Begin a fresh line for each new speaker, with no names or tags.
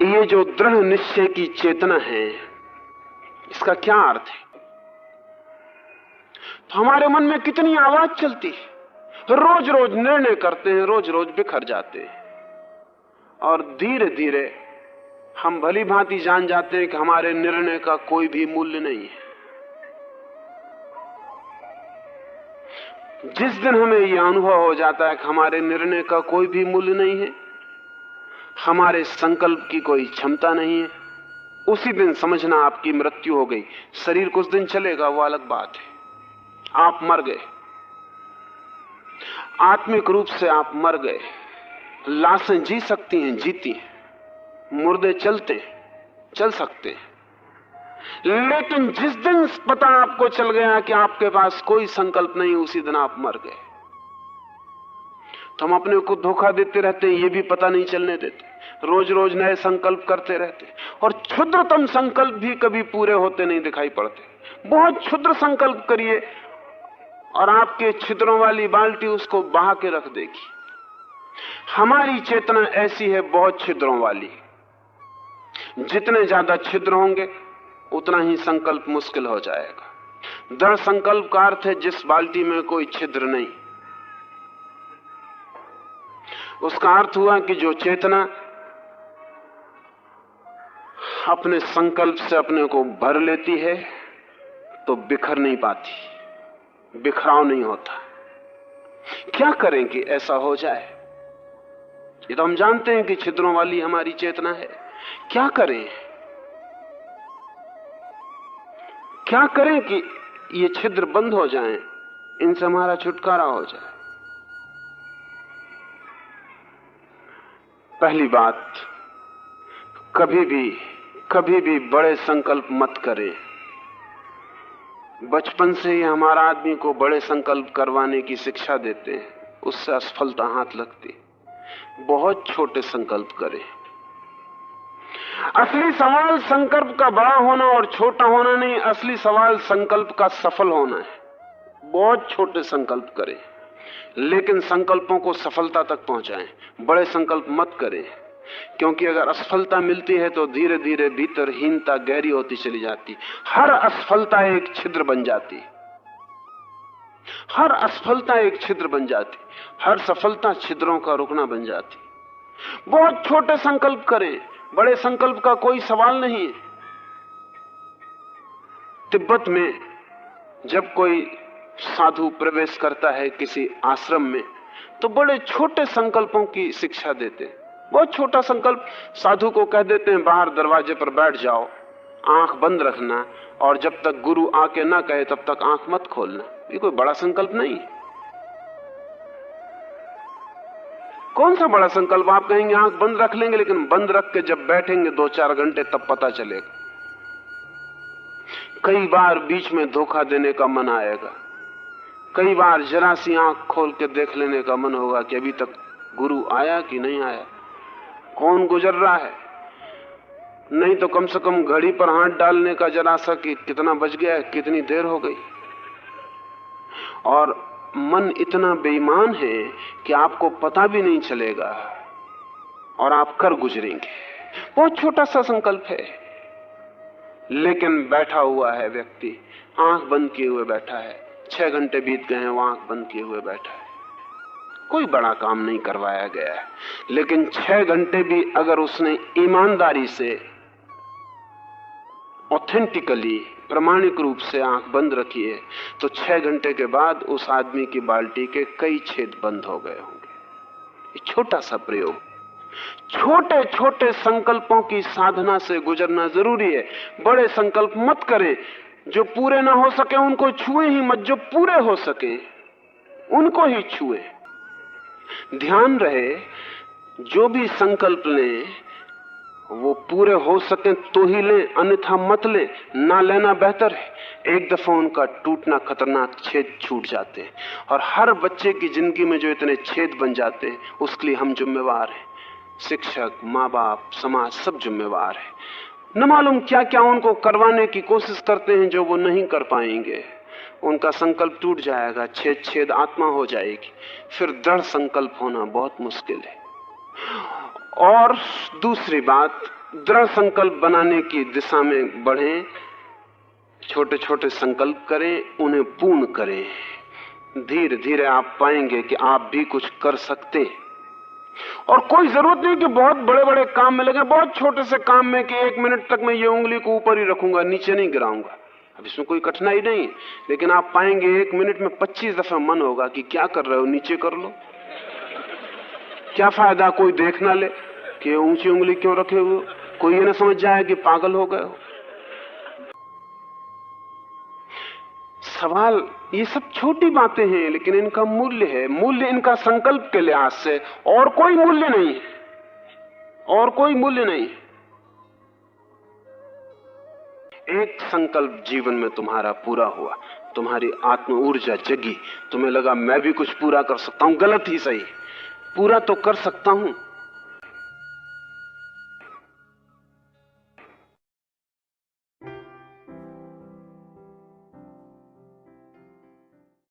ये जो दृढ़ निश्चय की चेतना है, इसका क्या अर्थ है? तो हमारे मन में कितनी आवाज चलती है, रोज रोज निर्णय करते हैं, रोज रोज बिखर जाते हैं, और धीरे धीरे हम भली भांति जान जाते हैं कि हमारे निर्णय का कोई भी मूल्य नहीं है। जिस दिन हमें यह अनुभव हो जाता है कि हमारे निर्णय का कोई भी मूल्य नहीं है, हमारे संकल्प की कोई क्षमता नहीं है, उसी दिन समझना आपकी मृत्यु हो गई। शरीर कुछ दिन चलेगा, वो अलग बात है, आप मर गए, आत्मिक रूप से आप मर गए। लाशें जी सकती हैं, जीती हैं, मुर्दे चलते हैं, चल सकते हैं, लेकिन जिस दिन पता आपको चल गया कि आपके पास कोई संकल्प नहीं, उसी दिन आप मर गए। तो हम अपने को धोखा देते रहते हैं, ये भी पता नहीं चलने देते, रोज रोज नए संकल्प करते रहते, और क्षुद्रतम संकल्प भी कभी पूरे होते नहीं दिखाई पड़ते। बहुत क्षुद्र संकल्प करिए और आपके छिद्रों वाली बाल्टी उसको बहा के रख देगी। हमारी चेतना ऐसी है, बहुत छिद्रों वाली। जितने ज्यादा छिद्र होंगे उतना ही संकल्प मुश्किल हो जाएगा। दृढ़ संकल्प का अर्थ है जिस बाल्टी में कोई छिद्र नहीं। उसका अर्थ हुआ कि जो चेतना अपने संकल्प से अपने को भर लेती है तो बिखर नहीं पाती, बिखराव नहीं होता। क्या करें कि ऐसा हो जाए? ये तो हम जानते हैं कि छिद्रों वाली हमारी चेतना है। क्या करें? क्या करें कि ये छिद्र बंद हो जाएं, इनसे हमारा छुटकारा हो जाए? पहली बात, कभी भी बड़े संकल्प मत करें। बचपन से ही हमारा आदमी को बड़े संकल्प करवाने की शिक्षा देते हैं, उससे असफलता हाथ लगती। बहुत छोटे संकल्प करें। असली सवाल संकल्प का बड़ा होना और छोटा होना नहीं, असली सवाल संकल्प का सफल होना है। बहुत छोटे संकल्प करें, लेकिन संकल्पों को सफलता तक पहुंचाएं। बड़े संकल्प मत करें, क्योंकि अगर असफलता मिलती है तो धीरे धीरे भीतर हीनता गहरी होती चली जाती। हर असफलता एक छिद्र बन जाती, हर असफलता एक छिद्र बन जाती, हर सफलता छिद्रों का रुकना बन जाती। बहुत छोटे संकल्प करें, बड़े संकल्प का कोई सवाल नहीं है। तिब्बत में जब कोई साधु प्रवेश करता है किसी आश्रम में, तो बड़े छोटे संकल्पों की शिक्षा देते हैं। बहुत छोटा संकल्प, साधु को कह देते हैं बाहर दरवाजे पर बैठ जाओ, आंख बंद रखना, और जब तक गुरु आके ना कहे तब तक आंख मत खोलना। ये कोई बड़ा संकल्प नहीं। कौन सा बड़ा संकल्प? आप कहेंगे आंख बंद रख लेंगे, लेकिन बंद रख के जब बैठेंगे 2-4 घंटे तब पता चलेगा। कई बार बीच में धोखा देने का मन आएगा, कई बार जरा सी आंख खोल के देख लेने का मन होगा कि अभी तक गुरु आया कि नहीं आया, कौन गुजर रहा है। नहीं तो कम से कम घड़ी पर हाथ डालने का जरा सा कि कितना बज गया, कितनी देर हो गई। और मन इतना बेईमान है कि आपको पता भी नहीं चलेगा और आप कर गुजरेंगे। बहुत छोटा सा संकल्प है, लेकिन बैठा हुआ है व्यक्ति, आंख बंद किए हुए बैठा है, 6 घंटे बीत गए हैं, वो आंख बंद किए हुए बैठा है। कोई बड़ा काम नहीं करवाया गया है, लेकिन 6 घंटे भी अगर उसने ईमानदारी से, ऑथेंटिकली, प्रामाणिक रूप से आंख बंद रखी है, तो 6 घंटे के बाद उस आदमी की बाल्टी के कई छेद बंद हो गए होंगे। ये छोटा सा प्रयोग, छोटे छोटे संकल्पों की साधना से गुजरना जरूरी है। बड़े संकल्प मत करें, जो पूरे ना हो सके उनको छुए ही मत, जो पूरे हो सके उनको ही छुए। ध्यान रहे, जो भी संकल्प लें वो पूरे हो सके तो ही लें, अन्यथा मत लें। ना लेना बेहतर है। एक दफा उनका टूटना खतरनाक, छेद छूट जाते हैं, और हर बच्चे की जिंदगी में जो इतने छेद बन जाते हैं उसके लिए हम जिम्मेवार हैं। शिक्षक, माँ बाप, समाज सब जिम्मेवार है। न मालूम क्या क्या उनको करवाने की कोशिश करते हैं जो वो नहीं कर पाएंगे। उनका संकल्प टूट जाएगा, छेद छेद आत्मा हो जाएगी, फिर दृढ़ संकल्प होना बहुत मुश्किल है। और दूसरी बात, दृढ़ संकल्प बनाने की दिशा में बढ़ें, छोटे छोटे संकल्प करें, उन्हें पूर्ण करें। धीरे धीरे आप पाएंगे कि आप भी कुछ कर सकते हैं। और कोई जरूरत नहीं कि बहुत बड़े बड़े काम में लगे, बहुत छोटे से काम में कि 1 मिनट तक मैं ये उंगली को ऊपर ही रखूंगा, नीचे नहीं गिराऊंगा। अब इसमें कोई कठिनाई नहीं, लेकिन आप पाएंगे 1 मिनट में 25 दफा मन होगा कि क्या कर रहे हो, नीचे कर लो। क्या फायदा कोई देख ना ले कि ऊंची उंगली क्यों रखे हुए, कोई ये ना समझ जाए कि पागल हो गए हो। सवाल, ये सब छोटी बातें हैं, लेकिन इनका मूल्य है। मूल्य इनका संकल्प के लिहाज से, और कोई मूल्य नहीं है, और कोई मूल्य नहीं। एक संकल्प जीवन में तुम्हारा पूरा हुआ, तुम्हारी आत्म ऊर्जा जगी, तुम्हें लगा मैं भी कुछ पूरा कर सकता हूं। गलत ही सही, पूरा तो कर सकता हूं,